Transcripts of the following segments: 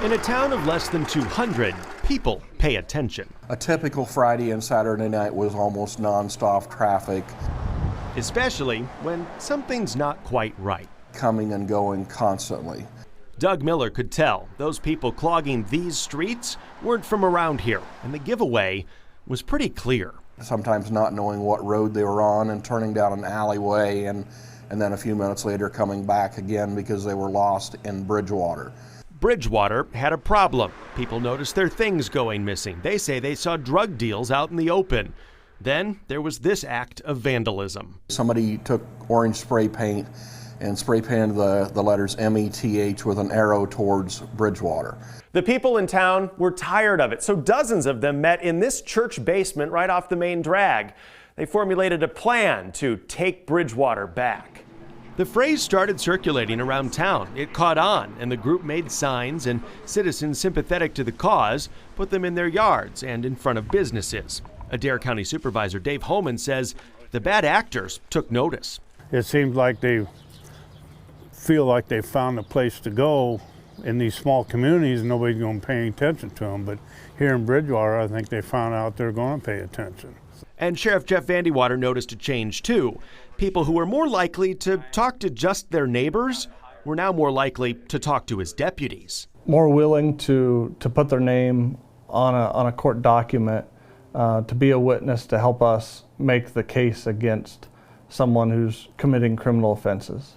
In a town of less than 200, people pay attention. A typical Friday and Saturday night was almost nonstop traffic. Especially when something's not quite right. Coming and going constantly. Doug Miller could tell those people clogging these streets weren't from around here, and the giveaway was pretty clear. Sometimes not knowing what road they were on and turning down an alleyway and then a few minutes later coming back again because they were lost in Bridgewater. Bridgewater had a problem. People noticed their things going missing. They say they saw drug deals out in the open. Then there was this act of vandalism. Somebody took orange spray paint and spray painted the letters METH with an arrow towards Bridgewater. The people in town were tired of it, so dozens of them met in this church basement right off the main drag. They formulated a plan to take Bridgewater back. The phrase started circulating around town. It caught on, and the group made signs, and citizens sympathetic to the cause put them in their yards and in front of businesses. Adair County Supervisor Dave Homan says the bad actors took notice. It seems like they feel like they found a place to go in these small communities, and nobody's going to pay attention to them. But here in Bridgewater, I think they found out they're going to pay attention. And Sheriff Jeff Vandewater noticed a change too. People who were more likely to talk to just their neighbors were now more likely to talk to his deputies. More willing to put their name on a court document, to be a witness to help us make the case against someone who's committing criminal offenses.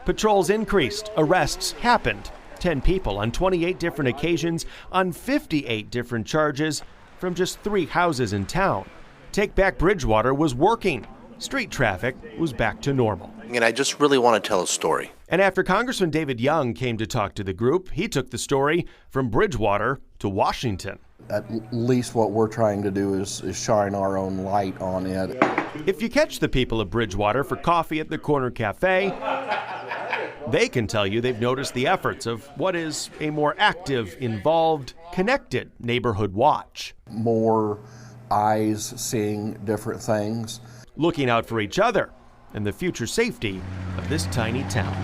Patrols increased, arrests happened. 10 people on 28 different occasions on 58 different charges from just 3 houses in town. Take Back Bridgewater was working. Street traffic was back to normal. And I just really want to tell a story. And after Congressman David Young came to talk to the group, he took the story from Bridgewater to Washington. At least what we're trying to do is shine our own light on it. If you catch the people of Bridgewater for coffee at the Corner Cafe, they can tell you they've noticed the efforts of what is a more active, involved, connected neighborhood watch. More eyes seeing different things. Looking out for each other and the future safety of this tiny town.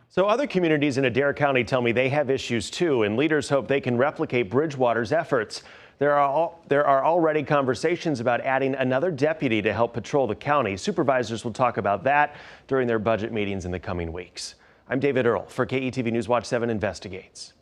So other communities in Adair County tell me they have issues too, and leaders hope they can replicate Bridgewater's efforts. There are already conversations about adding another deputy to help patrol the county. Supervisors will talk about that during their budget meetings in the coming weeks. I'm David Earle for KETV News Watch 7 Investigates.